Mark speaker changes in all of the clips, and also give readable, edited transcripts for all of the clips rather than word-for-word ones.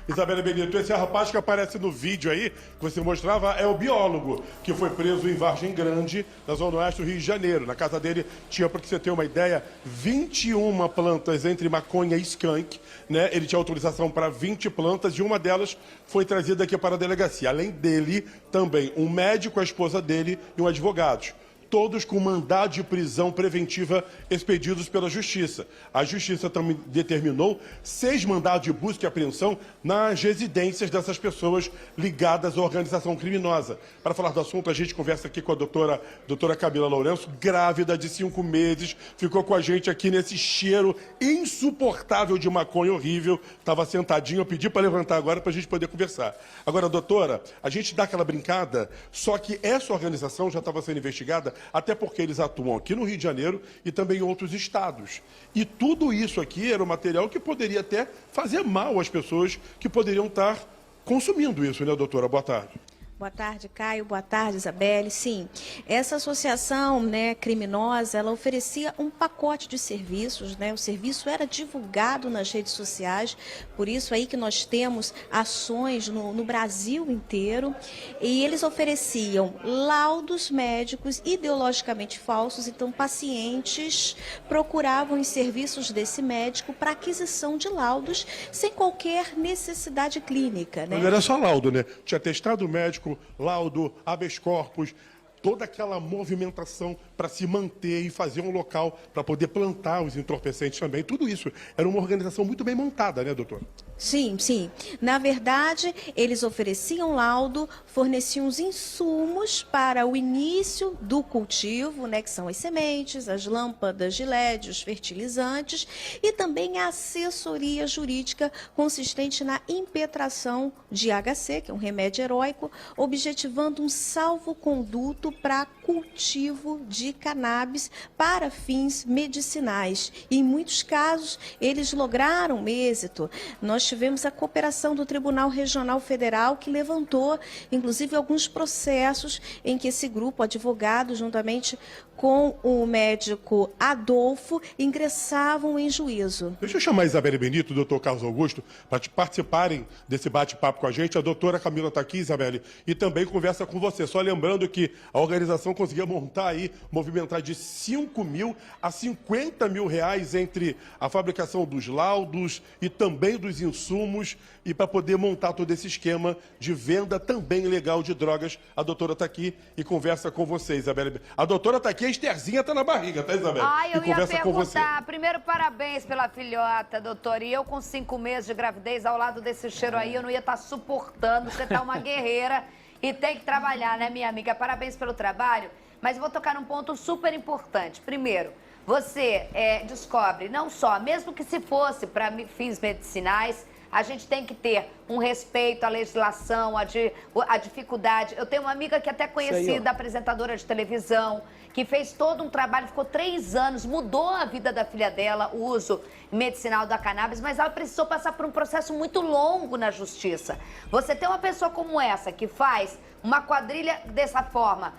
Speaker 1: Isabela Benito, esse rapaz que aparece no vídeo aí, que você mostrava, é o biólogo que foi preso em Vargem Grande, na zona oeste do Rio de Janeiro. Na casa dele tinha, para você ter uma ideia, 21 plantas entre maconha e skunk, né? Ele tinha autorização para 20 plantas e uma delas foi trazida aqui para a delegacia. Além dele, também um médico, a esposa dele e um advogado. Todos com mandado de prisão preventiva expedidos pela Justiça. A Justiça também determinou 6 mandados de busca e apreensão nas residências dessas pessoas ligadas à organização criminosa. Para falar do assunto, a gente conversa aqui com a doutora Camila Lourenço, grávida de 5 meses, ficou com a gente aqui nesse cheiro insuportável de maconha horrível. Estava sentadinho, eu pedi para levantar agora para a gente poder conversar. Agora, doutora, a gente dá aquela brincada, só que essa organização já estava sendo investigada até porque eles atuam aqui no Rio de Janeiro e também em outros estados. E tudo isso aqui era um material que poderia até fazer mal às pessoas que poderiam estar consumindo isso, né, doutora? Boa tarde.
Speaker 2: Boa tarde, Caio. Boa tarde, Isabelle. Sim, essa associação, né, criminosa, ela oferecia um pacote de serviços, né? O serviço era divulgado nas redes sociais, por isso aí que nós temos ações no Brasil inteiro. E eles ofereciam laudos médicos ideologicamente falsos, então pacientes procuravam os serviços desse médico para aquisição de laudos sem qualquer necessidade clínica, né?
Speaker 1: Não era só laudo, né? Tinha atestado médico, laudo, habeas corpus, toda aquela movimentação para se manter e fazer um local para poder plantar os entorpecentes também. Tudo isso era uma organização muito bem montada, né, doutor?
Speaker 2: Sim, sim. Na verdade, eles ofereciam laudo, forneciam os insumos para o início do cultivo, né, que são as sementes, as lâmpadas de LED, os fertilizantes, e também a assessoria jurídica consistente na impetração de HC, que é um remédio heróico, objetivando um salvo-conduto para cultivo de cannabis para fins medicinais. E, em muitos casos, eles lograram êxito. Nós tivemos a cooperação do Tribunal Regional Federal, que levantou, inclusive, alguns processos em que esse grupo, advogado, juntamente com o médico Adolfo, ingressavam em juízo.
Speaker 1: Deixa eu chamar a Isabela Benito, o doutor Carlos Augusto, para participarem desse bate-papo com a gente. A doutora Camila está aqui, Isabela, e também conversa com você. Só lembrando que a organização conseguia montar aí, movimentar de 5 mil a 50 mil reais entre a fabricação dos laudos e também dos insumos, e para poder montar todo esse esquema de venda também legal de drogas. A doutora está aqui e conversa com você, Isabela. A doutora está aqui, a Estherzinha está na barriga, tá, Isabela?
Speaker 3: Ai, eu
Speaker 1: e
Speaker 3: ia
Speaker 1: conversa com você.
Speaker 3: perguntar. Primeiro, parabéns pela filhota, doutora. E eu com 5 meses de gravidez, ao lado desse cheiro aí, eu não ia estar suportando. Você tá uma guerreira e tem que trabalhar, né, minha amiga? Parabéns pelo trabalho. Mas eu vou tocar num ponto super importante. Primeiro, você descobre, não só, mesmo que se fosse para fins medicinais, a gente tem que ter um respeito à legislação, à dificuldade. Eu tenho uma amiga que é até conhecida, apresentadora de televisão, que fez todo um trabalho, ficou 3 anos, mudou a vida da filha dela, o uso medicinal da cannabis, mas ela precisou passar por um processo muito longo na justiça. Você tem uma pessoa como essa, que faz uma quadrilha dessa forma,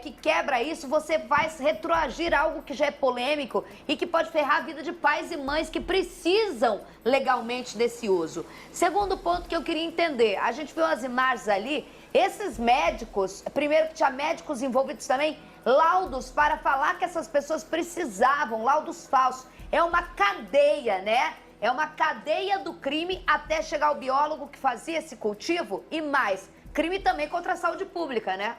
Speaker 3: que quebra isso, você vai retroagir algo que já é polêmico e que pode ferrar a vida de pais e mães que precisam legalmente desse uso. Segundo ponto que eu queria entender, a gente viu as imagens ali, esses médicos, primeiro que tinha médicos envolvidos também, laudos para falar que essas pessoas precisavam, laudos falsos. É uma cadeia, né? É uma cadeia do crime até chegar ao biólogo que fazia esse cultivo e mais, crime também contra a saúde pública, né?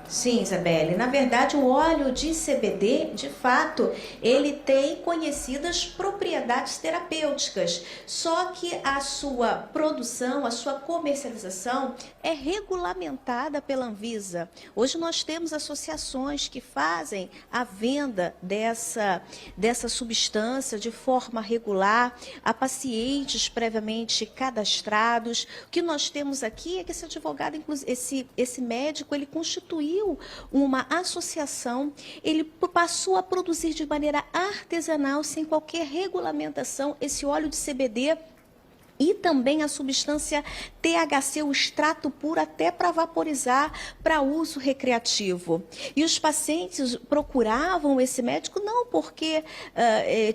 Speaker 2: Sim, Isabelle. Na verdade, o óleo de CBD, de fato, ele tem conhecidas propriedades terapêuticas. Só que a sua produção, a sua comercialização é regulamentada pela Anvisa. Hoje nós temos associações que fazem a venda dessa substância de forma regular a pacientes previamente cadastrados. O que nós temos aqui é que esse advogado, esse médico, ele constituiu uma associação, ele passou a produzir de maneira artesanal, sem qualquer regulamentação, esse óleo de CBD e também a substância THC, o extrato puro, até para vaporizar, para uso recreativo. E os pacientes procuravam esse médico não porque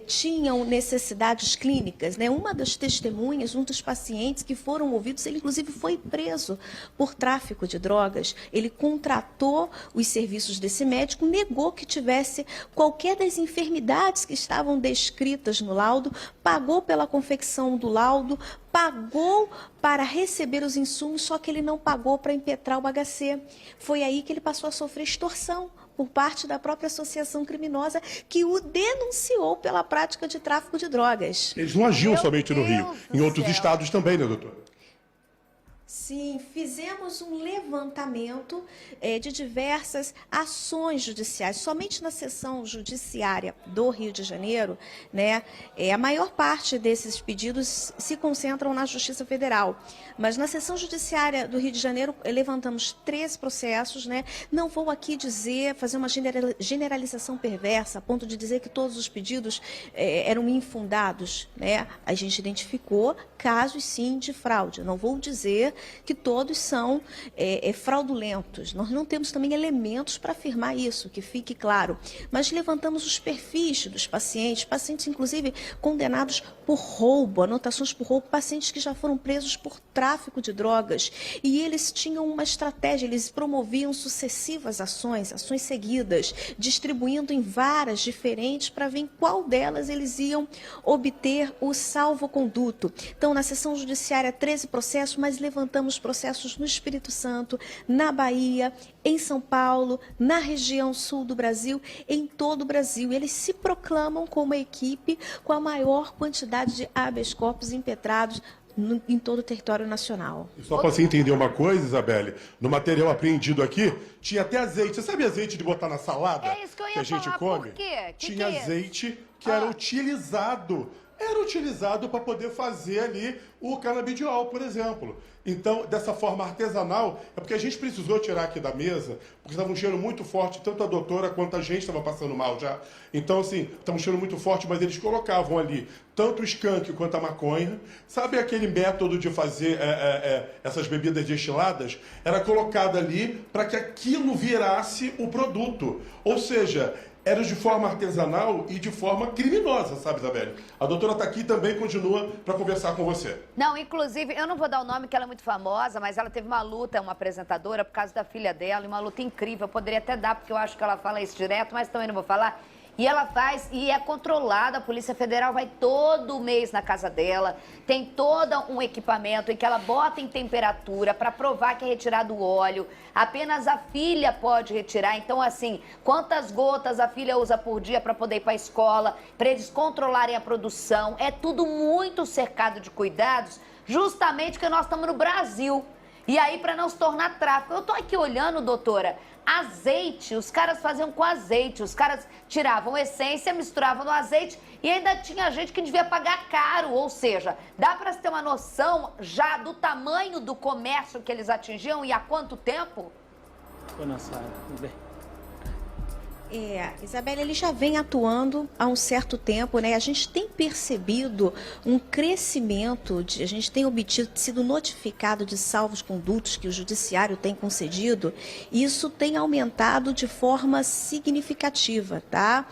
Speaker 2: tinham necessidades clínicas, né? Uma das testemunhas, um dos pacientes que foram ouvidos, ele inclusive foi preso por tráfico de drogas. Ele contratou os serviços desse médico, negou que tivesse qualquer das enfermidades que estavam descritas no laudo, pagou pela confecção do laudo, pagou para receber os insumos, só que ele não pagou para impetrar o HC. Foi aí que ele passou a sofrer extorsão por parte da própria associação criminosa que o denunciou pela prática de tráfico de drogas.
Speaker 1: Eles não agiam
Speaker 3: Meu
Speaker 1: somente no Rio,
Speaker 3: Deus
Speaker 1: em
Speaker 3: do
Speaker 1: outros
Speaker 3: céu.
Speaker 1: estados também, né, doutor?
Speaker 2: Sim, fizemos um levantamento de diversas ações judiciais. Somente na seção judiciária do Rio de Janeiro, né, a maior parte desses pedidos se concentram na Justiça Federal. Mas na seção judiciária do Rio de Janeiro, levantamos 13 processos. Né? Não vou aqui fazer uma generalização perversa, a ponto de dizer que todos os pedidos eram infundados. Né? A gente identificou casos, sim, de fraude. Não vou dizer que todos são fraudulentos. Nós não temos também elementos para afirmar isso, que fique claro. Mas levantamos os perfis dos pacientes, pacientes inclusive condenados por roubo, anotações por roubo, pacientes que já foram presos por tráfico de drogas. E eles tinham uma estratégia, eles promoviam sucessivas ações seguidas, distribuindo em varas diferentes para ver em qual delas eles iam obter o salvo-conduto. Então, na sessão judiciária, 13 processos, mas levantamos processos no Espírito Santo, na Bahia, em São Paulo, na região sul do Brasil, em todo o Brasil. Eles se proclamam como a equipe com a maior quantidade de habeas corpus impetrados em todo o território nacional.
Speaker 1: E só para você entender uma coisa, Isabelle, no material apreendido aqui, tinha até azeite. Você sabe azeite de botar na salada?
Speaker 3: É isso que eu ia
Speaker 1: a gente
Speaker 3: falar,
Speaker 1: come?
Speaker 3: por quê?
Speaker 1: Tinha
Speaker 3: que é
Speaker 1: azeite que era utilizado. Era utilizado para poder fazer ali o canabidiol, por exemplo. Então, dessa forma artesanal, é porque a gente precisou tirar aqui da mesa, porque estava um cheiro muito forte, tanto a doutora quanto a gente estava passando mal já. Então, assim, estava um cheiro muito forte, mas eles colocavam ali tanto o skunk quanto a maconha. Sabe aquele método de fazer essas bebidas destiladas? Era colocado ali para que aquilo virasse o produto. Ou seja, era de forma artesanal e de forma criminosa, sabe, Isabelle? A doutora está aqui e também continua para conversar com você.
Speaker 3: Não, inclusive, eu não vou dar o nome, que ela é muito famosa, mas ela teve uma luta, uma apresentadora, por causa da filha dela, e uma luta incrível. Eu poderia até dar, porque eu acho que ela fala isso direto, mas também não vou falar. E ela faz, e é controlada, a Polícia Federal vai todo mês na casa dela, tem todo um equipamento em que ela bota em temperatura para provar que é retirado o óleo, apenas a filha pode retirar. Então, assim, quantas gotas a filha usa por dia para poder ir para a escola, para eles controlarem a produção, é tudo muito cercado de cuidados, justamente porque nós estamos no Brasil. E aí, para não se tornar tráfico, eu tô aqui olhando, doutora, azeite, os caras faziam com azeite, os caras tiravam essência, misturavam no azeite e ainda tinha gente que devia pagar caro, ou seja, dá para se ter uma noção já do tamanho do comércio que eles atingiam e há quanto tempo?
Speaker 4: Foi na sala, tudo bem.
Speaker 2: Isabelle, ele já vem atuando há um certo tempo, né? A gente tem percebido um crescimento, a gente tem sido notificado de salvos-condutos que o judiciário tem concedido, e isso tem aumentado de forma significativa, tá?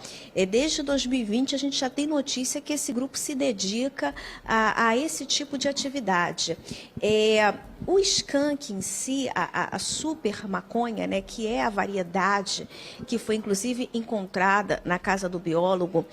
Speaker 2: Desde 2020 a gente já tem notícia que esse grupo se dedica a esse tipo de atividade. O skunk em si, a super maconha, né, que é a variedade que foi inclusive encontrada na casa do biólogo,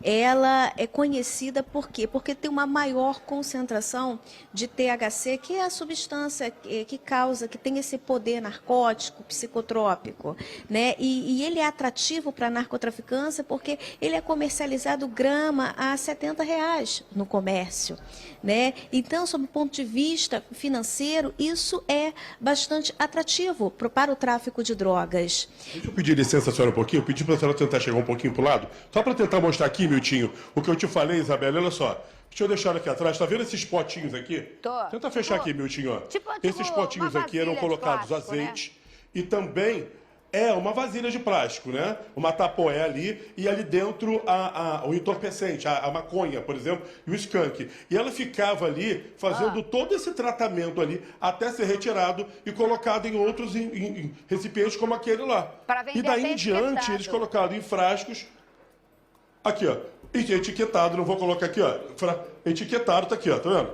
Speaker 2: ela é conhecida por quê? Porque tem uma maior concentração de THC, que é a substância que causa, que tem esse poder narcótico, psicotrópico, né? E ele é atrativo para a narcotraficância porque ele é comercializado grama a R$70 no comércio, né? Então, sob o ponto de vista financeiro, isso é bastante atrativo para o tráfico de drogas.
Speaker 1: Deixa eu pedir licença, senhora, um pouquinho. Eu pedi para a senhora tentar chegar um pouquinho para o lado, só para tentar mostrar aqui, Miltinho, o que eu te falei, Isabelle. Olha só. Deixa eu deixar aqui atrás. Tá vendo esses potinhos aqui?
Speaker 3: Tô.
Speaker 1: Tenta fechar aqui, Miltinho. Ó.
Speaker 3: Tipo
Speaker 1: Esses potinhos
Speaker 3: uma
Speaker 1: aqui eram
Speaker 3: vasilha de
Speaker 1: colocados
Speaker 3: plástico,
Speaker 1: azeite e também É uma vasilha de plástico, né? Uma tapoé ali e ali dentro o entorpecente, a maconha, por exemplo, e o skunk. E ela ficava ali fazendo todo esse tratamento ali até ser retirado e colocado em outros em recipientes como aquele lá.
Speaker 3: Pra vender
Speaker 1: E daí
Speaker 3: até
Speaker 1: em diante
Speaker 3: etiquetado.
Speaker 1: eles colocaram em frascos. Aqui, ó. Etiquetado, não vou colocar aqui, ó. Etiquetado tá aqui, ó, tá vendo?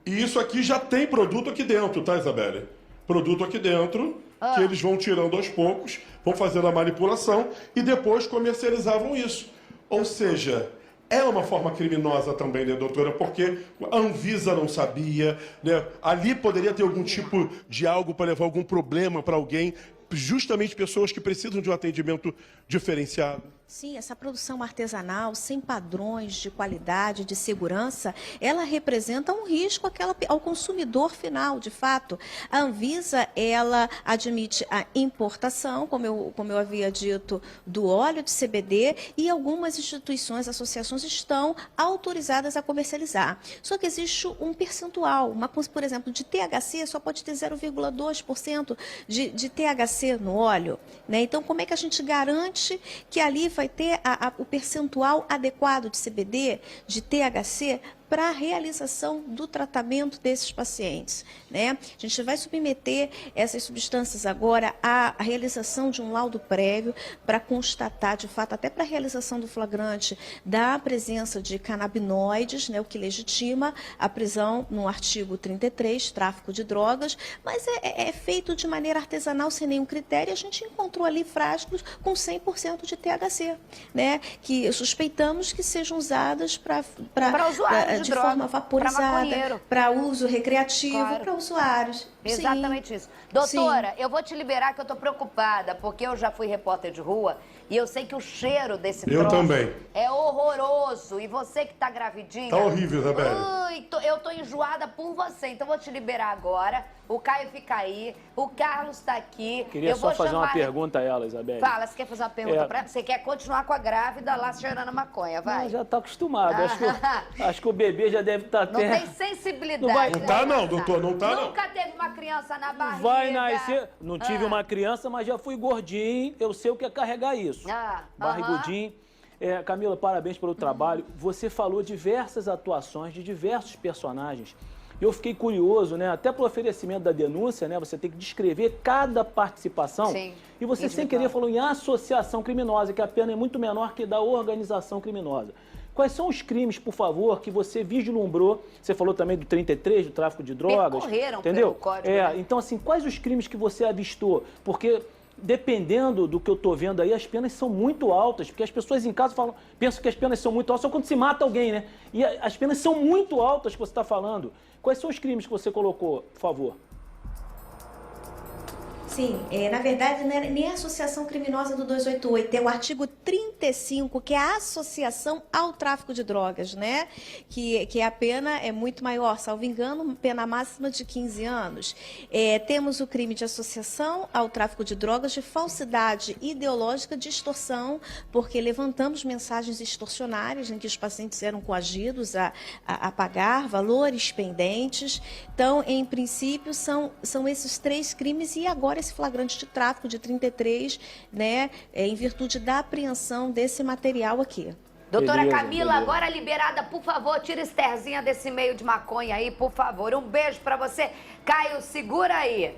Speaker 1: E isso aqui já tem produto aqui dentro, tá, Isabelle? Produto aqui dentro, que eles vão tirando aos poucos, vão fazendo a manipulação e depois comercializavam isso. Ou seja, é uma forma criminosa também, né, doutora? Porque a Anvisa não sabia, né? Ali poderia ter algum tipo de algo para levar algum problema para alguém, justamente pessoas que precisam de um atendimento diferenciado.
Speaker 2: Sim, essa produção artesanal, sem padrões de qualidade, de segurança, ela representa um risco ao consumidor final, de fato. A Anvisa, ela admite a importação, como eu havia dito, do óleo de CBD, e algumas instituições, associações estão autorizadas a comercializar. Só que existe um percentual, por exemplo, de THC só pode ter 0,2% de THC no óleo, né? Então, como é que a gente garante que ali vai ter o percentual adequado de CBD, de THC, para a realização do tratamento desses pacientes, né? A gente vai submeter essas substâncias agora à realização de um laudo prévio para constatar, de fato, até para a realização do flagrante, da presença de canabinoides, né, o que legitima a prisão no artigo 33, tráfico de drogas, mas é feito de maneira artesanal, sem nenhum critério. A gente encontrou ali frascos com 100% de THC, né, que suspeitamos que sejam usadas para
Speaker 3: usuários
Speaker 2: de
Speaker 3: droga,
Speaker 2: forma vaporizada, para uso recreativo,
Speaker 3: claro,
Speaker 2: para usuários.
Speaker 3: Exatamente
Speaker 2: Sim.
Speaker 3: isso. Doutora,
Speaker 2: Sim.
Speaker 3: eu vou te liberar que eu tô preocupada, porque eu já fui repórter de rua e eu sei que o cheiro desse
Speaker 1: Eu
Speaker 3: troço
Speaker 1: também.
Speaker 3: é horroroso. E você que tá gravidinha...
Speaker 1: Tá horrível, Isabelle.
Speaker 3: Eu tô enjoada por você, então eu vou te liberar agora. O Caio fica aí, o Carlos tá aqui.
Speaker 4: Queria só fazer uma pergunta a ela, Isabelle.
Speaker 3: Fala, você quer fazer uma pergunta pra ela? Você quer continuar com a grávida lá cheirando a maconha, vai?
Speaker 4: Não, já tá acostumado. Acho que o bebê já deve estar
Speaker 3: Não tem sensibilidade.
Speaker 4: Não vai-
Speaker 1: Não tá não, doutor, não tá não.
Speaker 3: Nunca teve uma criança na barriga.
Speaker 4: Vai nascer. Não tive uma criança, mas já fui gordinho. Eu sei o que é carregar isso. Barrigudinho. Camila, parabéns pelo trabalho. Você falou diversas atuações de diversos personagens. Eu fiquei curioso, né? Até pelo oferecimento da denúncia, né? Você tem que descrever cada participação.
Speaker 3: Sim.
Speaker 4: E você, sem querer, falou em associação criminosa, que a pena é muito menor que da organização criminosa. Quais são os crimes, por favor, que você vislumbrou? Você falou também do 33, do tráfico de drogas.
Speaker 3: Percorreram
Speaker 4: entendeu?
Speaker 3: pelo código, né?
Speaker 4: Então, assim, quais os crimes que você avistou? Porque, dependendo do que eu tô vendo aí, as penas são muito altas, porque as pessoas em casa pensam que as penas são muito altas só quando se mata alguém, né? E as penas são muito altas que você está falando. Quais são os crimes que você colocou, por favor?
Speaker 2: Sim, na verdade, não é nem a associação criminosa do 288, é o artigo 35, que é a associação ao tráfico de drogas, né? Que a pena é muito maior, salvo engano, pena máxima de 15 anos. Temos o crime de associação ao tráfico de drogas, de falsidade ideológica, de extorsão, porque levantamos mensagens extorsionárias em que os pacientes eram coagidos a pagar valores pendentes. Então, em princípio, são esses 3 crimes e agora esse flagrante de tráfico de 33, né, em virtude da apreensão desse material aqui.
Speaker 3: Doutora
Speaker 4: Beleza,
Speaker 3: Camila,
Speaker 4: beleza.
Speaker 3: agora liberada, por favor, tira Estherzinha desse meio de maconha aí, por favor. Um beijo pra você. Caio, segura aí.